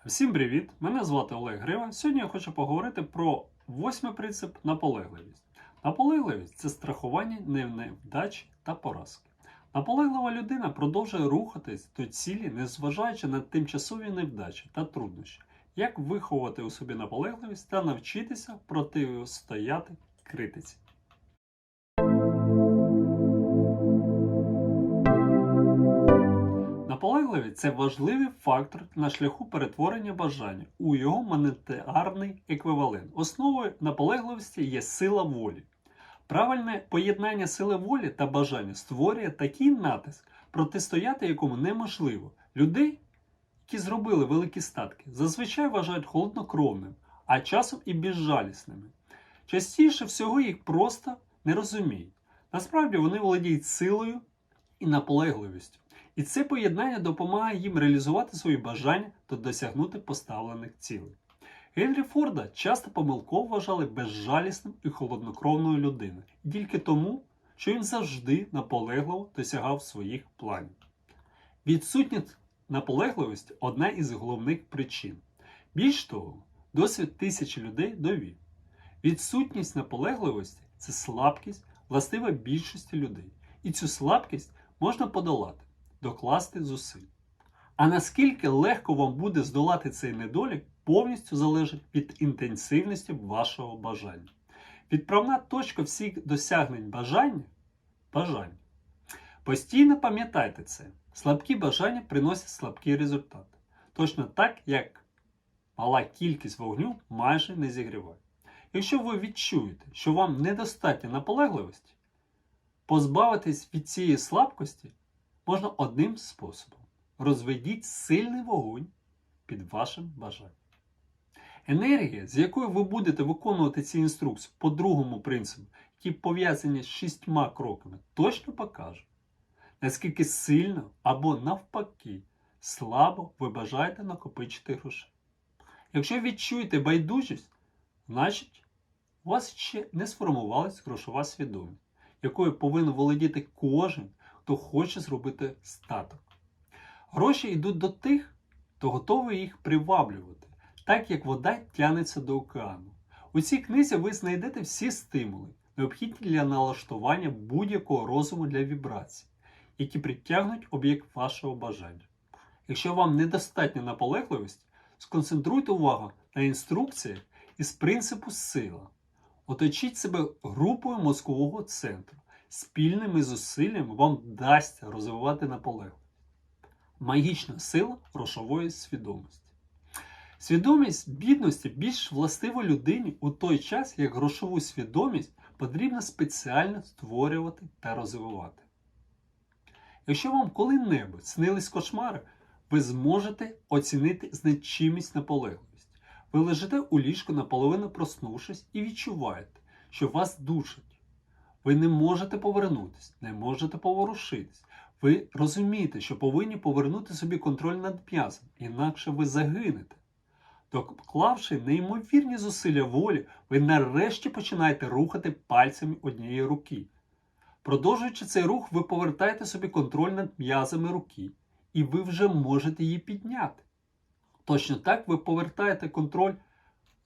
Всім привіт! Мене звати Олег Грива. Сьогодні я хочу поговорити про 8-й принцип наполегливість. Наполегливість це страхування невдач та поразки. Наполеглива людина продовжує рухатись до цілі, незважаючи на тимчасові невдачі та труднощі. Як виховати у собі наполегливість та навчитися протистояти критиці. Наполегливість – це важливий фактор на шляху перетворення бажання у його монетарний еквівалент. Основою наполегливості є сила волі. Правильне поєднання сили волі та бажання створює такий натиск, протистояти якому неможливо. Людей, які зробили великі статки, зазвичай вважають холоднокровними, а часом і безжалісними. Частіше всього їх просто не розуміють. Насправді вони володіють силою і наполегливістю. І це поєднання допомагає їм реалізувати свої бажання та досягнути поставлених цілей. Генрі Форда часто помилково вважали безжалісним і холоднокровною людиною. І тільки тому, що він завжди наполегливо досягав своїх планів. Відсутність наполегливості – одна із головних причин. Більш того, досвід тисячі людей довів. Відсутність наполегливості – це слабкість, властива більшості людей. І цю слабкість можна подолати, докласти зусиль. А наскільки легко вам буде здолати цей недолік, повністю залежить від інтенсивності вашого бажання. Відправна точка всіх досягнень бажання. Постійно пам'ятайте це. Слабкі бажання приносять слабкий результат. Точно так, як мала кількість вогню майже не зігріває. Якщо ви відчуєте, що вам недостатньо наполегливості, позбавитись від цієї слабкості можна одним способом. Розведіть сильний вогонь під вашим бажанням. Енергія, з якою ви будете виконувати ці інструкції по другому принципу, які пов'язані з 6 кроками, точно покаже, наскільки сильно або навпаки слабо ви бажаєте накопичити грошей. Якщо відчуєте байдужість, значить у вас ще не сформувалась грошова свідомість, якою повинен володіти кожен, хто хоче зробити статок. Гроші йдуть до тих, хто готовий їх приваблювати, так як вода тягнеться до океану. У цій книзі ви знайдете всі стимули, необхідні для налаштування будь-якого розуму для вібрацій, які притягнуть об'єкт вашого бажання. Якщо вам недостатньо наполегливості, сконцентруйте увагу на інструкціях із принципу сила. Оточіть себе групою мозкового центру. Спільними зусиллями вам вдасться розвивати наполегливість. Магічна сила грошової свідомості. Свідомість бідності більш властива людині у той час, як грошову свідомість потрібно спеціально створювати та розвивати. Якщо вам коли-небудь снились кошмари, ви зможете оцінити значимість наполегливості. Ви лежите у ліжку наполовину проснувшись і відчуваєте, що вас душать. Ви не можете повернутися, не можете поворушитись. Ви розумієте, що повинні повернути собі контроль над м'язом, інакше ви загинете. Доклавши неймовірні зусилля волі, ви нарешті починаєте рухати пальцями однієї руки. Продовжуючи цей рух, ви повертаєте собі контроль над м'язами руки, і ви вже можете її підняти. Точно так ви повертаєте контроль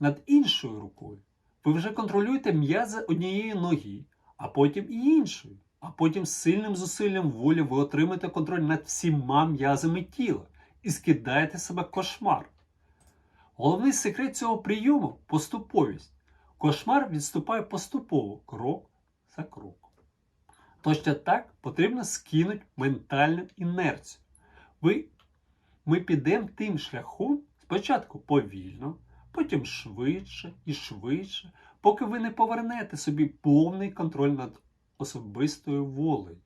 над іншою рукою. Ви вже контролюєте м'язи однієї ноги, а потім і іншою. А потім з сильним зусиллям волі ви отримаєте контроль над всіма м'язами тіла і скидаєте себе кошмар. Головний секрет цього прийому – поступовість. Кошмар відступає поступово, крок за кроком. Точно так потрібно скинути ментальну інерцію. Ми підемо тим шляхом спочатку повільно, потім швидше і швидше, поки ви не повернете собі повний контроль над особистою волею.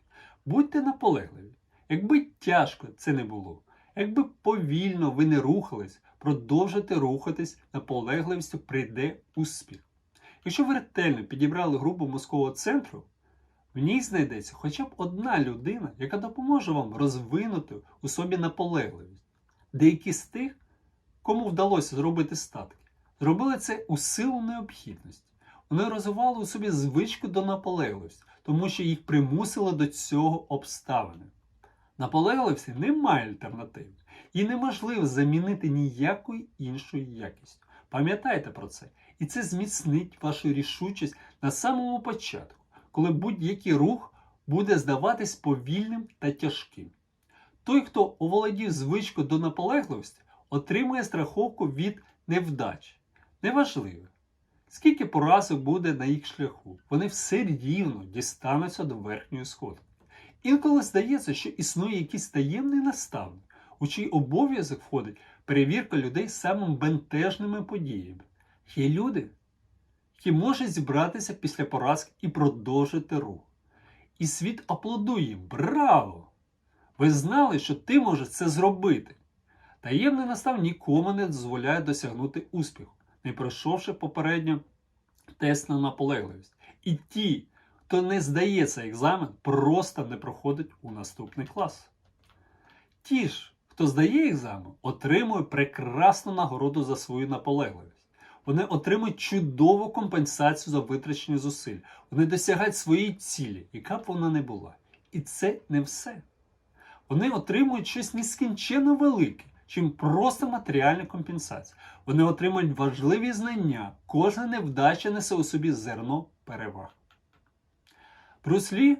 Будьте наполегливі. Якби тяжко це не було, якби повільно ви не рухались, продовжуйте рухатись, наполегливістю прийде успіх. Якщо ви ретельно підібрали групу мозкового центру, в ній знайдеться хоча б одна людина, яка допоможе вам розвинути у собі наполегливість. Деякі з тих, кому вдалося зробити статки, зробили це у силу необхідності. Вони розвивали у собі звичку до наполегливості, тому що їх примусили до цього обставини. Наполегливості немає альтернативи. І неможливо замінити ніякою іншою якістю. Пам'ятайте про це. І це зміцнить вашу рішучість на самому початку, коли будь-який рух буде здаватись повільним та тяжким. Той, хто оволодів звичкою до наполегливості, отримує страховку від невдач. Неважливо, скільки поразок буде на їх шляху, вони все рівно дістануться до верхньої сходинки. Інколи здається, що існує якийсь таємний наставник, у чий обов'язок входить перевірка людей самими бентежними подіями. Є люди, які можуть зібратися після поразки і продовжити рух. І світ аплодує їм. Браво! Ви знали, що ти можеш це зробити. Таємний наставник нікому не дозволяє досягнути успіху, не пройшовши попередньо тест на наполегливість. І ті, хто не здає цей екзамен, просто не проходить у наступний клас. Ті ж, хто здає екзамен, отримує прекрасну нагороду за свою наполегливість. Вони отримують чудову компенсацію за витрачені зусиль. Вони досягають своєї цілі, яка б вона не була. І це не все. Вони отримують щось нескінченно велике, чим просто матеріальна компенсація. Вони отримують важливі знання. Кожна невдача несе у собі зерно переваг. Брюс Лі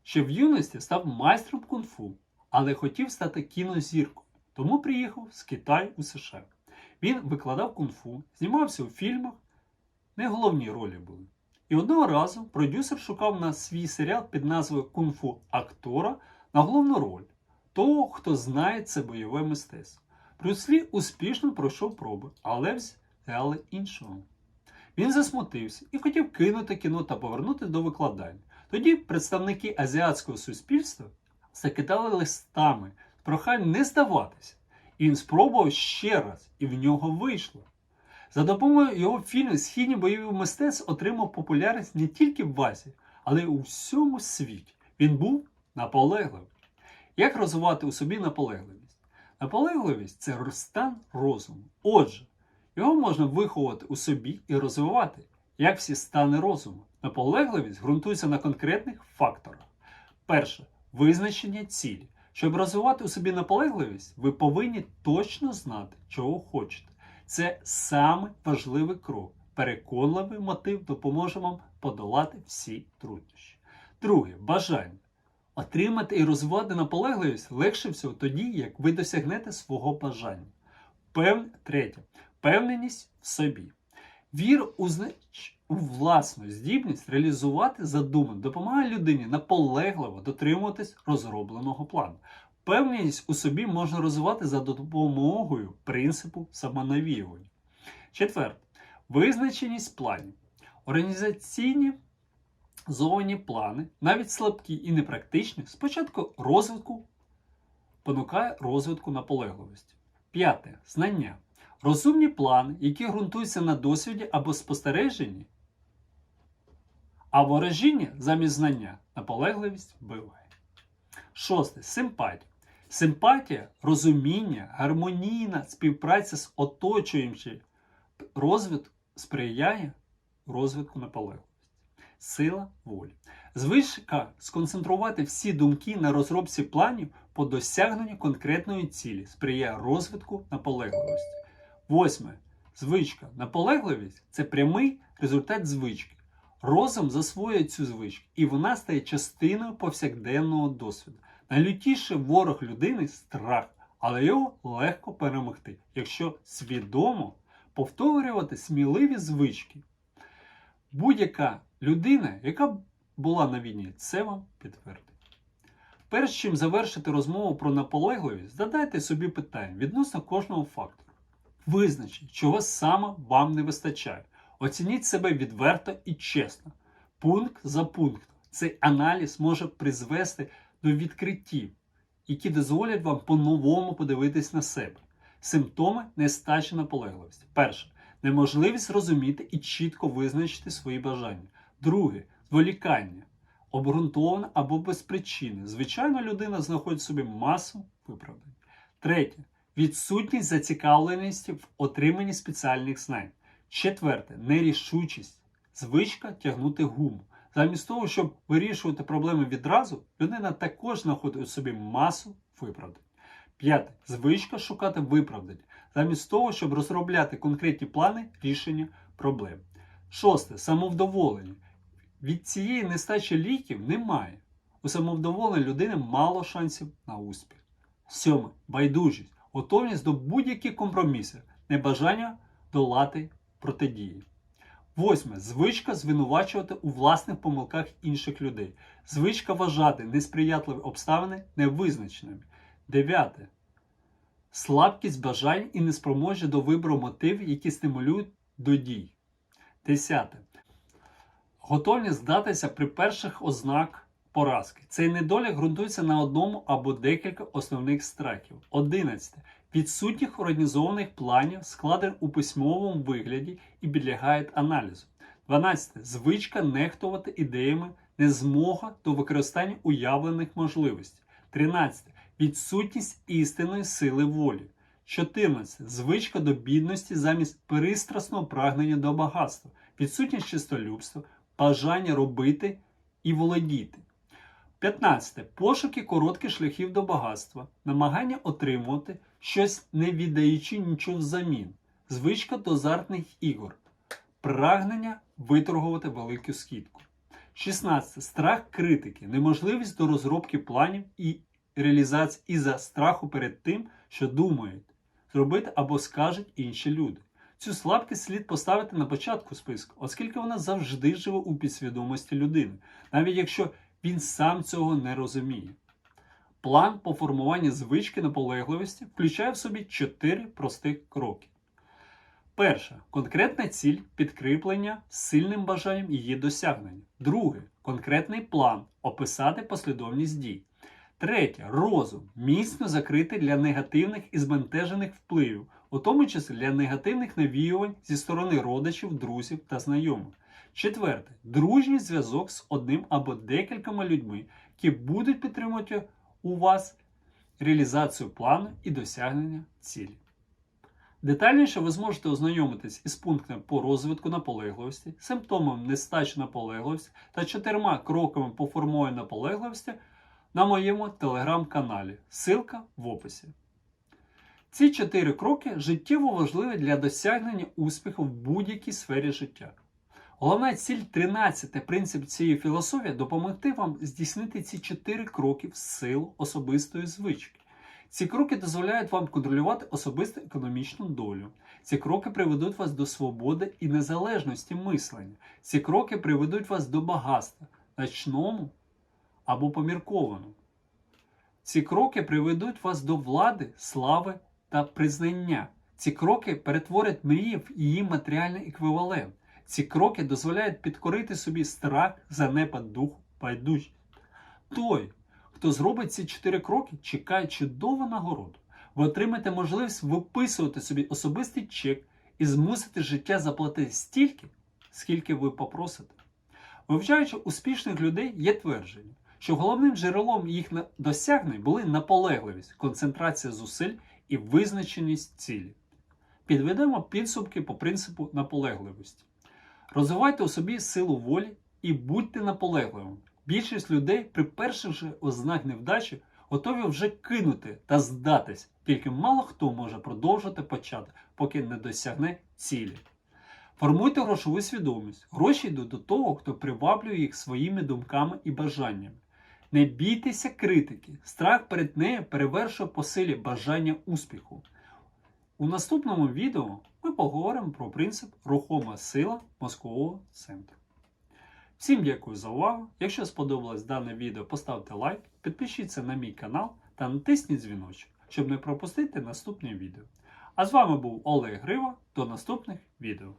ще в юності став майстром кунг-фу, але хотів стати кінозіркою, тому приїхав з Китаю у США. Він викладав кунг-фу, знімався у фільмах, не головні ролі були. І одного разу продюсер шукав на свій серіал під назвою «Кунг-фу» актора на головну роль, того, хто знає це бойове мистецтво. Брюс Лі успішно пройшов проби, але взяли іншого. Він засмутився і хотів кинути кіно та повернутися до викладання. Тоді представники азіатського суспільства закидали листами з проханням не здаватися. І він спробував ще раз, і в нього вийшло. За допомогою його фільму «Східні бойові мистецтва» отримав популярність не тільки в Азії, але й у всьому світі. Він був наполегливий. Як розвивати у собі наполегливість? Наполегливість – це стан розуму. Отже, його можна виховувати у собі і розвивати, як всі стани розуму. Наполегливість ґрунтується на конкретних факторах. Перше – визначення цілі. Щоб розвивати у собі наполегливість, ви повинні точно знати, чого хочете. Це саме важливий крок. Переконливий мотив допоможе вам подолати всі труднощі. Друге – бажання. Отримати і розвивати наполегливість легше всього тоді, як ви досягнете свого бажання. Третє – впевненість в собі. Віра у власну здібність реалізувати задумане допомагає людині наполегливо дотримуватись розробленого плану. Впевненість у собі можна розвивати за допомогою принципу самонавіювання. Четверте. Визначеність планів. Організаційні зовані плани, навіть слабкі і непрактичні, спочатку розвитку понукає розвитку наполегливості. П'яте. Знання. Розумні плани, які ґрунтуються на досвіді або спостереженні, а ворожіння замість знання наполегливість вбиває. Шосте. Симпатія. Симпатія, розуміння, гармонійна співпраця з оточуючим розвитку сприяє розвитку наполегливості. Сила волі. Звичка сконцентрувати всі думки на розробці планів по досягненню конкретної цілі сприяє розвитку наполегливості. Восьме. Звичка. Наполегливість – це прямий результат звички. Розум засвоює цю звичку, і вона стає частиною повсякденного досвіду. Найлютіший ворог людини – страх, але його легко перемогти, якщо свідомо повторювати сміливі звички. Будь-яка людина, яка була на війні, це вам підтвердить. Перш чим завершити розмову про наполегливість, задайте собі питання відносно кожного фактору. Визначіть, чого саме вам не вистачає. Оцініть себе відверто і чесно, пункт за пунктом. Цей аналіз може призвести до відкриттів, які дозволять вам по-новому подивитись на себе. Симптоми нестачі наполегливості. Перше. Неможливість зрозуміти і чітко визначити свої бажання. Друге. Зволікання. Обґрунтоване або без причини. Звичайно, людина знаходить собі масу виправдань. Третє. Відсутність зацікавленості в отриманні спеціальних знань. Четверте. Нерішучість. Звичка тягнути гуму. Замість того, щоб вирішувати проблеми відразу, людина також знаходить у собі масу виправдань. 5. Звичка шукати виправдання, замість того, щоб розробляти конкретні плани рішення проблем. 6. Самовдоволення. Від цієї нестачі ліків немає. У самовдоволенні людини мало шансів на успіх. 7. Байдужість. Готовність до будь-яких компромісів, небажання долати протидії. 8. Звичка звинувачувати у власних помилках інших людей. Звичка вважати несприятливі обставини невизначеними. 9. Слабкість бажань і неспроможність до вибору мотивів, які стимулюють до дій. 10. Готовність здатися при перших ознак поразки. Цей недолік ґрунтується на одному або декілька основних страхів. 11. Відсутніх організованих планів, складених у письмовому вигляді і підлягають аналізу. 12. Звичка нехтувати ідеями, незмога до використання уявлених можливостей. 13. Відсутність істинної сили волі. 14. Звичка до бідності замість пристрасного прагнення до багатства. Відсутність чистолюбства, бажання робити і володіти. 15. Пошуки коротких шляхів до багатства, намагання отримувати щось, не віддаючи нічого взамін. Звичка до азартних ігор, прагнення виторгувати велику скидку. 16. Страх критики, неможливість до розробки планів і реалізації із-за страху перед тим, що думають зробити або скажуть інші люди. Цю слабкість слід поставити на початку списку, оскільки вона завжди живе у підсвідомості людини, навіть якщо він сам цього не розуміє. План по формуванню звички наполегливості включає в собі 4 простих кроки. Перше. Конкретна ціль підкріплення сильним бажанням її досягнення. Друге. Конкретний план описати послідовність дій. Третє. Розум міцно закритий для негативних і збентежених впливів, у тому числі для негативних навіювань зі сторони родичів, друзів та знайомих. Четверте. Дружній зв'язок з одним або декількома людьми, які будуть підтримувати у вас реалізацію плану і досягнення цілі. Детальніше ви зможете ознайомитись із пунктами по розвитку наполегливості, симптомами нестачі наполегливості та 4 кроками по формуванню наполегливості на моєму телеграм-каналі. Ссылка в описі. Ці 4 кроки життєво важливі для досягнення успіху в будь-якій сфері життя. Головна ціль 13 принцип цієї філософії – допомогти вам здійснити ці 4 кроки в силу особистої звички. Ці кроки дозволяють вам контролювати особисту економічну долю. Ці кроки приведуть вас до свободи і незалежності мислення. Ці кроки приведуть вас до багатства, значному або поміркованому. Ці кроки приведуть вас до влади, слави та признання. Ці кроки перетворять мрії в її матеріальний еквівалент. Ці кроки дозволяють підкорити собі страх, занепад духу, байдужість. Той, хто зробить ці 4 кроки, чекає чудову нагороду. Ви отримаєте можливість виписувати собі особистий чек і змусити життя заплатити стільки, скільки ви попросите. Вивчаючи успішних людей, є твердження, що головним джерелом їх досягнень були наполегливість, концентрація зусиль і визначеність цілі. Підведемо підсумки по принципу наполегливості. Розвивайте у собі силу волі і будьте наполегливими. Більшість людей при перших же ознак невдачі готові вже кинути та здатись, тільки мало хто може продовжити почати, поки не досягне цілі. Формуйте грошову свідомість. Гроші йдуть до того, хто приваблює їх своїми думками і бажаннями. Не бійтеся критики. Страх перед нею перевершує по силі бажання успіху. У наступному відео ми поговоримо про принцип рухома сила мозкового центру. Всім дякую за увагу. Якщо сподобалось дане відео, поставте лайк, підпишіться на мій канал та натисніть дзвіночок, щоб не пропустити наступні відео. А з вами був Олег Грива. До наступних відео.